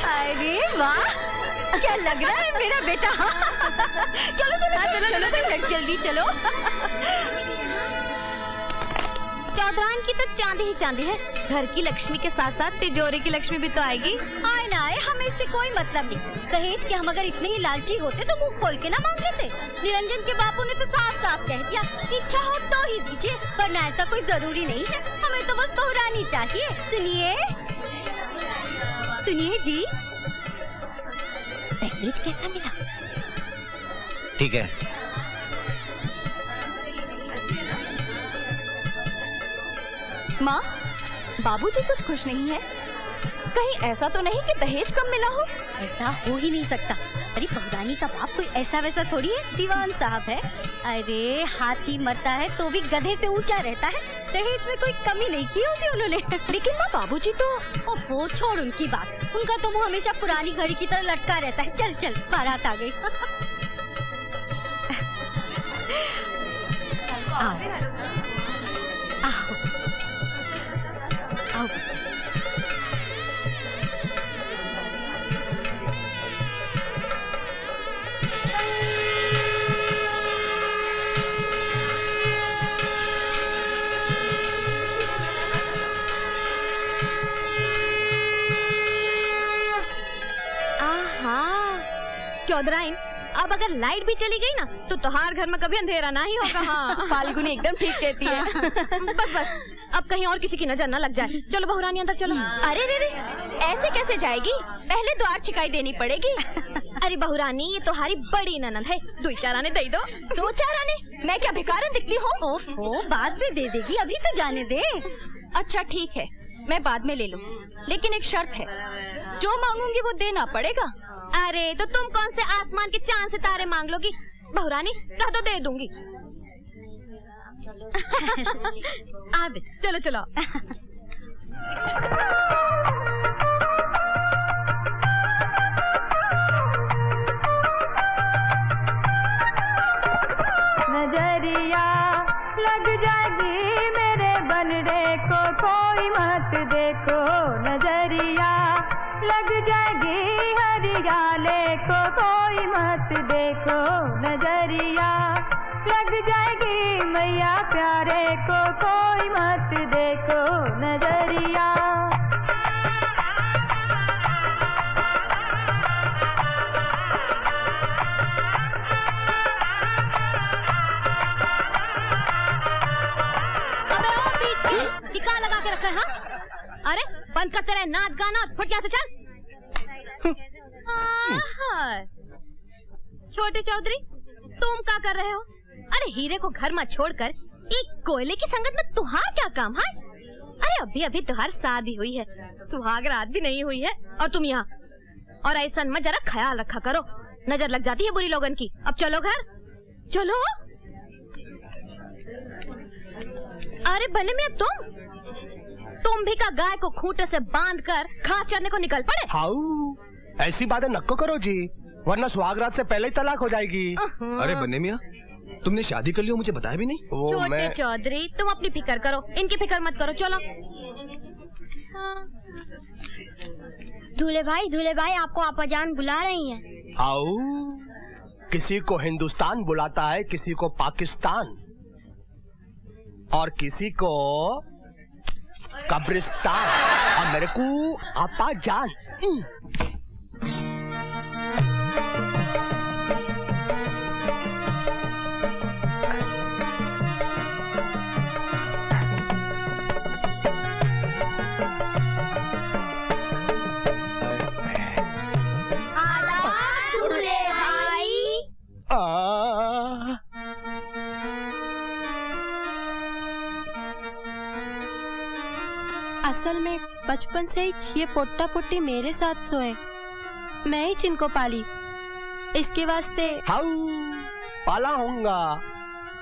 अरे वाह, क्या लग रहा है मेरा बेटा। चलो चलो चलो चलो जल्दी चलो। चौधरान की तो चांदी ही चांदी है। घर की लक्ष्मी के साथ साथ तिजोरी की लक्ष्मी भी तो आएगी। आए ना आए, हमें इससे कोई मतलब नहीं। दहेज के हम अगर इतने ही लालची होते तो मुंह खोल के ना मांग लेते। निरंजन के बापू ने तो साफ साफ कह दिया, इच्छा हो तो ही दीजिए, वरना ऐसा कोई जरूरी नहीं है। हमें तो बस बहुरानी चाहिए। सुनिए सुनिए जी, दहेज कैसा मिला? ठीक है। माँ, बाबूजी कुछ खुश नहीं है। कहीं ऐसा तो नहीं कि दहेज कम मिला हो? ऐसा हो ही नहीं सकता। अरे बहुरानी का बाप कोई ऐसा वैसा थोड़ी है, दीवान साहब है। अरे हाथी मरता है तो भी गधे से ऊंचा रहता है। दहेज में कोई कमी नहीं की होगी उन्होंने। लेकिन माँ, बाबूजी तो ओहो, छोड़ उनकी बात। उनका तो मुँह हमेशा पुरानी घड़ी की तरह लटका रहता है। चल चल, बारात आ गई। आओ। चौधराइन, अब अगर लाइट भी चली गई ना तो तुम्हार घर में कभी अंधेरा ना ही होगा। हाँ। फाल्गुनी एकदम ठीक कहती है। बस बस, अब कहीं और किसी की नजर ना लग जाए। चलो बहुरानी अंदर चलो। अरे रे रे, ऐसे कैसे जाएगी? पहले द्वार छिकाई देनी पड़ेगी। अरे बहुरानी, ये तुम्हारी बड़ी ननद है, 2-4 आने दे दो। 2-4 आने? मैं क्या भिखारन दिखती हूँ? ओहो, बाद में दे देगी, अभी तो जाने दे। अच्छा ठीक है, मैं बाद में ले लूँ, लेकिन एक शर्त है, जो मांगूंगी वो देना पड़ेगा। अरे तो तुम कौन से आसमान के चांद सितारे मांग लोगी? बहुरानी कह तो दे दूंगी। अब चलो चलो। नजरिया लग जाएगी मेरे बनड़े को, कोई मत देखो। नजरिया लग जाएगी हरियाले को, कोई मत देखो। नजरिया लग जाएगी मैया प्यारे को, कोई मत देखो। नजरिया टिका लगा के रखा है। हाँ? अरे बंद करते रहे नाच गाना, फट यहाँ से चल। छोटे चौधरी, तुम क्या कर रहे हो? अरे हीरे को घर में छोड़कर एक कोयले की संगत में तुहार क्या काम है? अरे अभी अभी तुहार शादी हुई है, सुहाग रात भी नहीं हुई है और तुम यहाँ। और ऐसा मत, जरा ख्याल रखा करो, नजर लग जाती है बुरी लोगन की। अब चलो घर, चलो। अरे बने मियां, तुम भी का गाय को खूंटे से बांधकर घास चरने को निकल पड़े? हाउ, ऐसी बातें नक्को करो जी, वरना सुहागरात से पहले ही तलाक हो जाएगी। अरे बन्ने मियां, तुमने शादी कर ली हो, मुझे बताया भी नहीं। छोटे चौधरी, तुम अपनी फिक्र करो, इनकी फिक्र मत करो। चलो। दूल्हे भाई, आपको आपाजान बुला रही हैं। आओ, किसी को हिंदुस्तान बुलाता है, किसी को पाकिस्तान, और किसी को कब्रिस्तान, और मेरे को आपा जान। असल में बचपन से ही ये पोट्टा पोट्टी मेरे साथ सोए, मैं ही जिनको पाली, इसके वास्ते। हाउ पाला होऊंगा,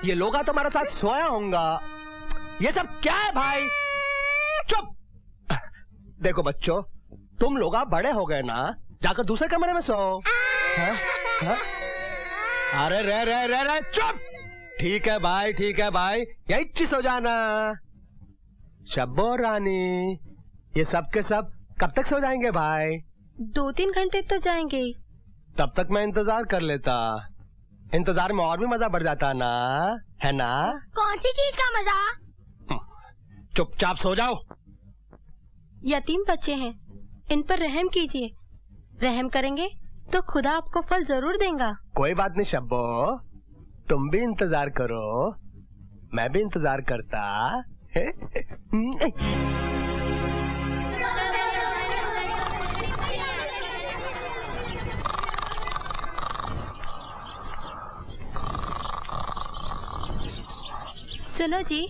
ये लोग तुम्हारे साथ सोया होऊंगा। ये सब क्या है भाई? चुप। देखो बच्चों, तुम लोग बड़े हो गए ना, जाकर दूसरे कमरे में सो। हा? अरे रे चुप। ठीक है भाई, ठीक है भाई, यही सो जाना। शब्बो रानी, ये सब के सब कब तक सो जाएंगे भाई? 2-3 घंटे तो जाएंगे ही। तब तक मैं इंतजार कर लेता। इंतजार में और भी मजा बढ़ जाता ना, है ना? कौन सी चीज का मजा? चुपचाप सो जाओ। यतीम बच्चे हैं, इन पर रहम कीजिए। रहम करेंगे तो खुदा आपको फल जरूर देगा। कोई बात नहीं शब्बो, तुम भी इंतजार करो, मैं भी इंतजार करता। सुनो जी,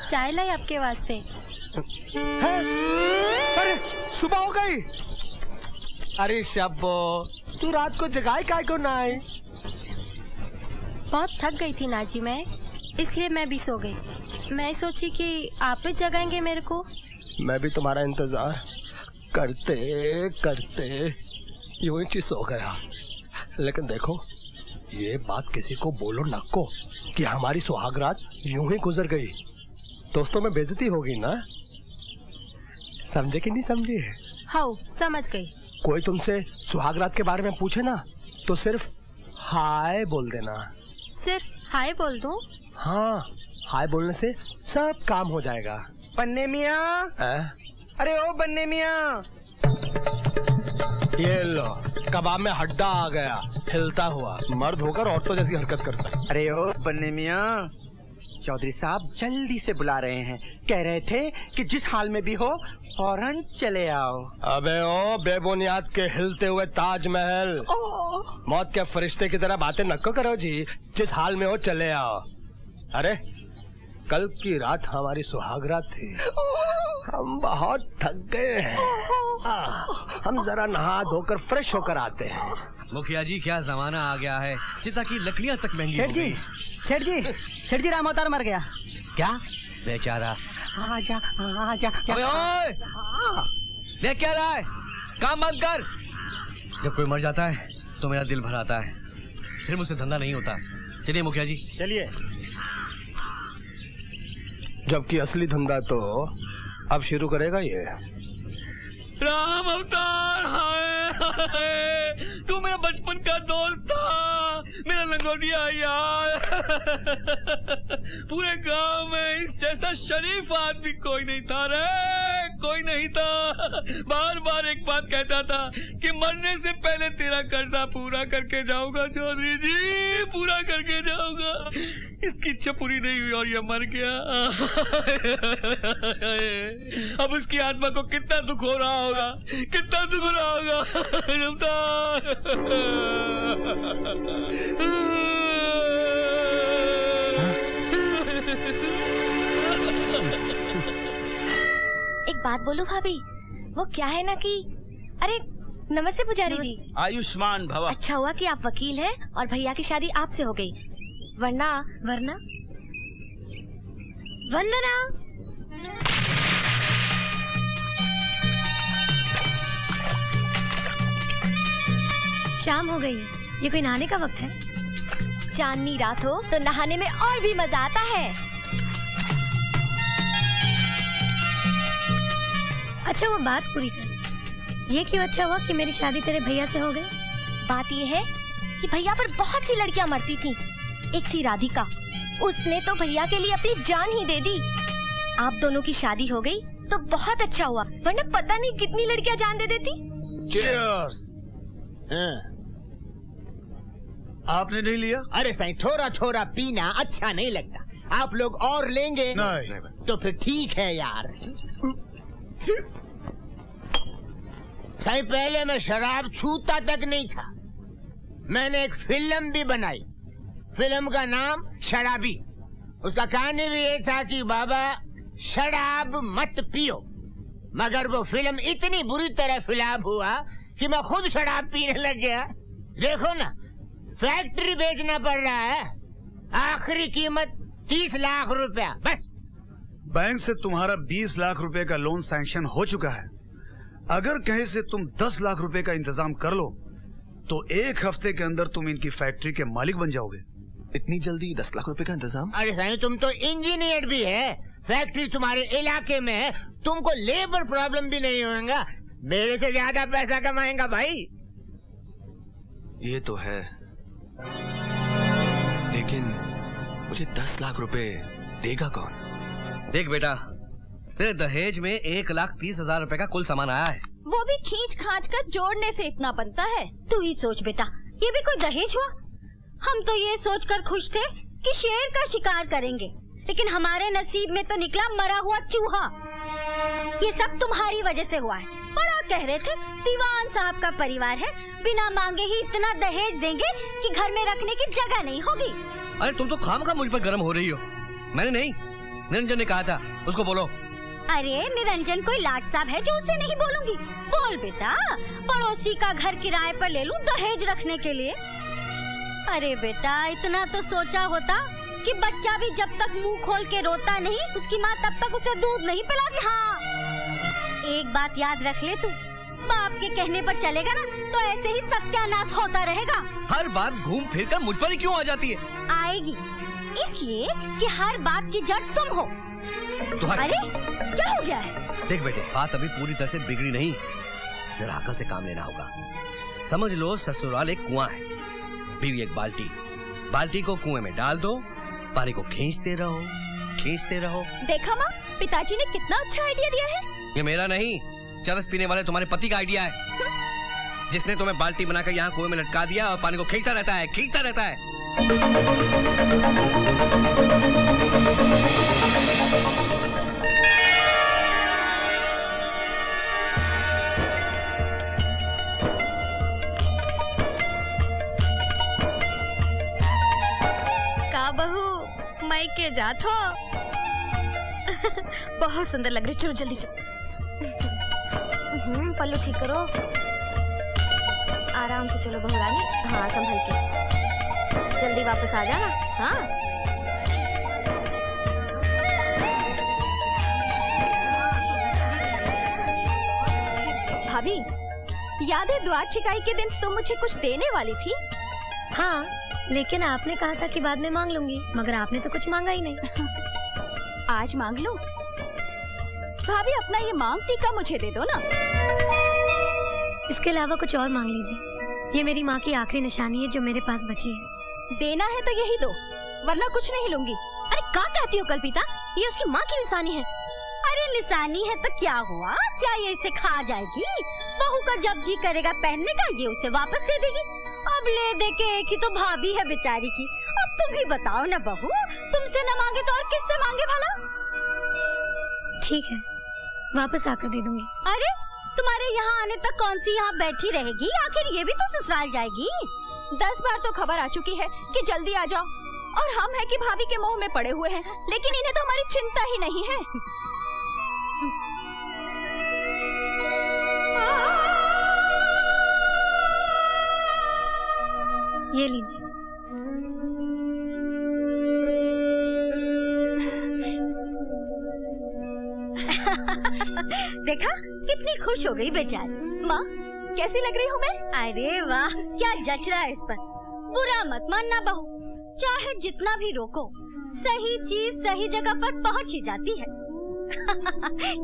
चाय लाई आपके वास्ते। है? अरे सुबह हो गई। अरे शब्बो, तू रात को जगाए काय को ना आई? बहुत थक गई थी नाजी मैं, इसलिए मैं भी सो गई। मैं सोची कि आप भी जगाएंगे मेरे को। मैं भी तुम्हारा इंतजार करते करते यूं ही सो गया। लेकिन देखो, ये बात किसी को बोलो नको कि हमारी सुहागरात यूं ही गुजर गई। दोस्तों में बेइज्जती होगी ना, समझे कि नहीं समझे? हाँ, समझ गई। कोई तुमसे सुहागरात के बारे में पूछे ना तो सिर्फ हाय बोल देना। सिर्फ हाय बोल दूं? हाँ, हाय बोलने से सब काम हो जाएगा। बन्ने मियाँ, अरे ओ बन्ने मियाँ, ये लो, कबाब में हड्डा आ गया, हिलता हुआ। मर्द होकर औरतों जैसी हरकत करता है। अरे ओ बन्ने मियाँ, चौधरी साहब जल्दी से बुला रहे हैं। कह रहे थे कि जिस हाल में भी हो फौरन चले आओ। अबे ओ बेबुनियाद के हिलते हुए ताजमहल, मौत के फरिश्ते की तरह बातें नको करो जी। जिस हाल में हो चले आओ। अरे कल की रात हमारी सुहागरात थी, हम बहुत थक गए हैं। हम जरा नहा धोकर फ्रेश होकर आते हैं। मुखिया जी, क्या जमाना आ गया है, चिता की लकड़ियां तक महंगी हो गई। सेठ जी राम अवतार मर गया। क्या बेचारा? आजा आजा। अबे ओए, देख क्या रहा है, काम बंद कर। जब कोई मर जाता है तो मेरा दिल भर आता है, फिर मुझसे धंधा नहीं होता। चलिए मुखिया जी, चलिए। जबकि असली धंधा तो अब शुरू करेगा ये। राम अवतार, हाय हाय, तू मेरा बचपन का दोस्त था, मेरा लंगोटिया यार। पूरे गांव में इस जैसा शरीफ आदमी कोई नहीं था रे, कोई नहीं था। बार बार एक बात कहता था कि मरने से पहले तेरा कर्जा पूरा करके जाऊंगा चौधरी जी, पूरा करके जाऊंगा। इसकी इच्छा पूरी नहीं हुई और ये मर गया। अब उसकी आत्मा को कितना दुख हो रहा होगा, कितना दुख हो रहा होगा। एक बात बोलूं भाभी, वो क्या है ना कि अरे नमस्ते पुजारी जी। आयुष्मान भव। अच्छा हुआ कि आप वकील हैं और भैया की शादी आपसे हो गई, वरना वंदना। शाम हो गई, ये कोई नहाने का वक्त है? चांदनी रात हो तो नहाने में और भी मजा आता है। अच्छा वो बात पूरी कर, ये क्यों अच्छा हुआ कि मेरी शादी तेरे भैया से हो गई? बात ये है कि भैया पर बहुत सी लड़कियां मरती थी। एक थी राधिका, उसने तो भैया के लिए अपनी जान ही दे दी। आप दोनों की शादी हो गई तो बहुत अच्छा हुआ, वरना पता नहीं कितनी लड़कियां जान दे देती। Cheers! आपने नहीं लिया? अरे साईं, थोड़ा थोड़ा पीना अच्छा नहीं लगता। आप लोग और लेंगे? नहीं। तो फिर ठीक है यार। साईं, पहले मैं शराब छूता तक नहीं था। मैंने एक फिल्म भी बनाई, फिल्म का नाम शराबी। उसका कहानी भी ये था कि बाबा शराब मत पियो, मगर वो फिल्म इतनी बुरी तरह फ्लॉप हुआ कि मैं खुद शराब पीने लग गया। देखो ना, फैक्ट्री बेचना पड़ रहा है, आखिरी कीमत 30 लाख रुपया बस। बैंक से तुम्हारा 20 लाख रुपए का लोन सैंक्शन हो चुका है। अगर कहीं से तुम 10 लाख रुपए का इंतजाम कर लो तो 1 हफ्ते के अंदर तुम इनकी फैक्ट्री के मालिक बन जाओगे। इतनी जल्दी 10 लाख रुपए का इंतजाम? अरे साईं, तुम तो इंजीनियर भी है, फैक्ट्री तुम्हारे इलाके में है, तुमको लेबर प्रॉब्लम भी नहीं होगा। मेरे से ज्यादा पैसा कमाएगा भाई। ये तो है, लेकिन मुझे 10 लाख रुपए देगा कौन? देख बेटा, तेरे दहेज में 1,30,000 रुपए का कुल सामान आया है। वो भी खींच खांच कर जोड़ने से इतना बनता है। तू ही सोच बेटा, ये भी कोई दहेज हुआ? हम तो ये सोचकर खुश थे कि शेर का शिकार करेंगे, लेकिन हमारे नसीब में तो निकला मरा हुआ चूहा। ये सब तुम्हारी वजह से हुआ है। बड़ा कह रहे थे दीवान साहब का परिवार है, बिना मांगे ही इतना दहेज देंगे कि घर में रखने की जगह नहीं होगी। अरे तुम तो खामखा मुझ पर गर्म हो रही हो। मैंने नहीं, निरंजन ने कहा था, उसको बोलो। अरे निरंजन कोई लाट साहब है जो उसे नहीं बोलूंगी? बोल बेटा, पड़ोसी का घर किराए पर ले लूं दहेज रखने के लिए? अरे बेटा, इतना तो सोचा होता कि बच्चा भी जब तक मुंह खोल के रोता नहीं, उसकी माँ तब तक उसे दूध नहीं पिलाती। हाँ, एक बात याद रख ले तू, बाप के कहने पर चलेगा ना तो ऐसे ही सत्यानाश होता रहेगा। हर बात घूम फिर कर मुझ पर ही क्यों आ जाती है? आएगी, इसलिए कि हर बात की जड़ तुम हो। अरे क्या हो गया है? देख बेटे, बात अभी पूरी तरह से बिगड़ी नहीं, जरा अकल से काम लेना होगा। समझ लो ससुराल एक कुआं है, बीवी एक बाल्टी। बाल्टी को कुएं में डाल दो, पानी को खींचते रहो, खींचते रहो। देखा माँ, पिताजी ने कितना अच्छा आइडिया दिया है। ये मेरा नहीं, चरस पीने वाले तुम्हारे पति का आइडिया है, जिसने तुम्हें बाल्टी बनाकर यहाँ कुएं में लटका दिया और पानी को खींचता रहता है, खींचता रहता है। का बहू मई के जात हो? बहुत सुंदर लग रही। चलो जल्दी चलो। पल्लू ठीक करो, आराम से चलो बहू रानी। हाँ, संभल के, जल्दी वापस आ जाना। हाँ, भाभी, याद है द्वार छिकाई के दिन तुम मुझे कुछ देने वाली थी? हाँ, लेकिन आपने कहा था कि बाद में मांग लूंगी, मगर आपने तो कुछ मांगा ही नहीं। आज मांग लो भाभी, अपना ये मांग टीका मुझे दे दो ना। इसके अलावा कुछ और मांग लीजिए, ये मेरी माँ की आखिरी निशानी है जो मेरे पास बची है। देना है तो यही दो, वरना कुछ नहीं लूंगी। अरे क्या कहती हो कल्पिता, ये उसकी माँ की निशानी है। अरे निशानी है तो क्या हुआ, क्या ये इसे खा जाएगी? बहू का जब जी करेगा पहनने का, ये उसे वापस दे देगी। अब ले दे के एक ही तो भाभी है बेचारी की। अब तुम ही बताओ ना बहू, तुमसे न मांगे तो और किससे मांगे भला? ठीक है, वापस आकर दे दूंगी। अरे तुम्हारे यहाँ आने तक कौन सी यहाँ बैठी रहेगी? आखिर ये भी तो ससुराल जाएगी। 10 बार तो खबर आ चुकी है कि जल्दी आ जाओ, और हम है कि भाभी के मोह में पड़े हुए हैं, लेकिन इन्हें तो हमारी चिंता ही नहीं है। ये लीजिए। देखा कितनी खुश हो गई बेचारी। माँ, कैसी लग रही हूँ मैं? अरे वाह, क्या जच रहा है इस पर। बुरा मत मानना बहू, चाहे जितना भी रोको, सही चीज सही जगह पर पहुँच ही जाती है।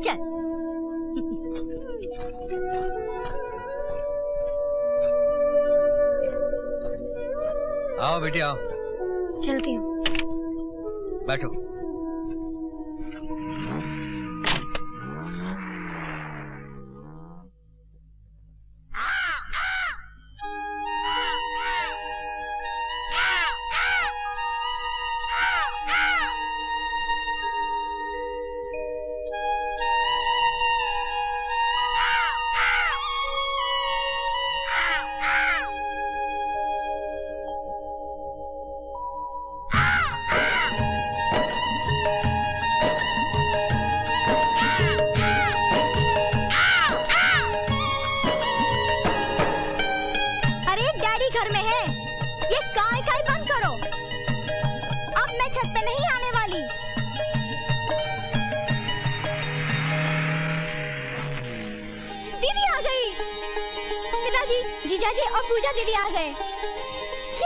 चल। आओ बेटी आओ। चलती हूँ। बैठो। जीजाजी और पूजा दीदी आ गए।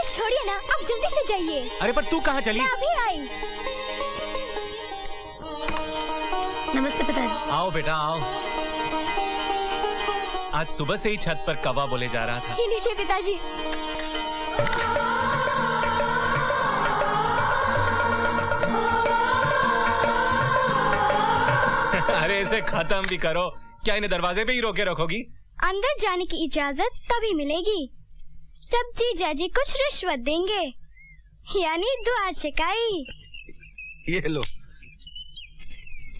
छोड़िए ना, आप जल्दी से जाइए। अरे पर तू कहाँ चली? मैं अभी आई। नमस्ते पिताजी। आओ बेटा आओ। आज सुबह से ही छत पर कौवा बोले जा रहा था। ये लीजिए पिताजी। अरे इसे खत्म भी करो। क्या इन्हें दरवाजे पे ही रोके रखोगी? अंदर जाने की इजाजत तभी मिलेगी जब जीजा जी कुछ रिश्वत देंगे, यानी दुआ छिकाई। ये लो।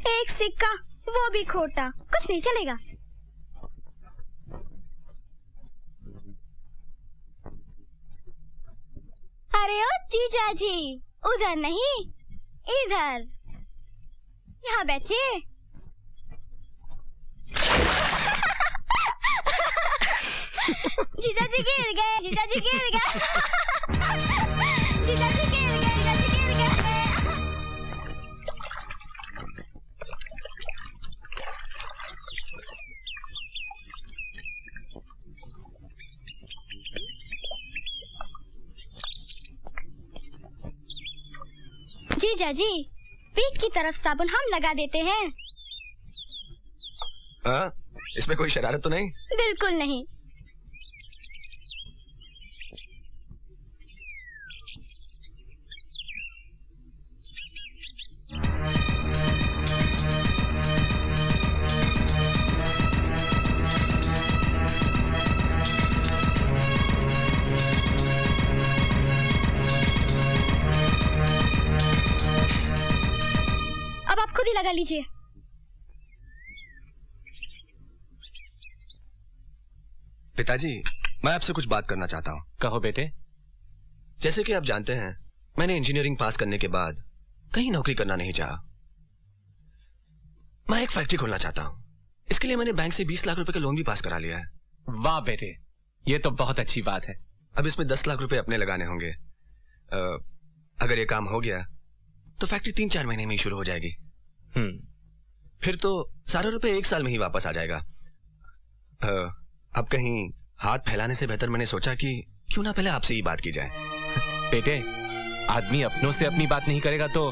एक सिक्का, वो भी खोटा, कुछ नहीं चलेगा। अरे ओ जीजा जी, उधर नहीं इधर, यहाँ बैठिए। जीजा जी गिर गए, जीजा जी गिर गए, जीजा जी गिर गए, जीजा जी गिर गए। जीजा जी, पीठ की तरफ साबुन हम लगा देते हैं। हाँ? इसमें कोई शरारत तो नहीं? बिल्कुल नहीं। अब आप खुद ही लगा लीजिए। पिताजी, मैं आपसे कुछ बात करना चाहता हूँ। कहो बेटे। जैसे कि आप जानते हैं, मैंने इंजीनियरिंग पास करने के बाद कहीं नौकरी करना नहीं चाहा। मैं एक फैक्ट्री खोलना चाहता हूँ। इसके लिए मैंने बैंक से 20 लाख रुपए का लोन भी पास करा लिया है। वाह बेटे, ये तो बहुत अच्छी बात है। अब इसमें 10 लाख रुपए अपने लगाने होंगे। अगर ये काम हो गया तो फैक्ट्री 3-4 महीने में ही शुरू हो जाएगी। फिर तो सारे रुपए 1 साल में ही वापस आ जाएगा। अब कहीं हाथ फैलाने से बेहतर मैंने सोचा कि क्यों ना पहले आपसे ही बात की जाए। बेटे, आदमी अपनों से अपनी बात नहीं करेगा तो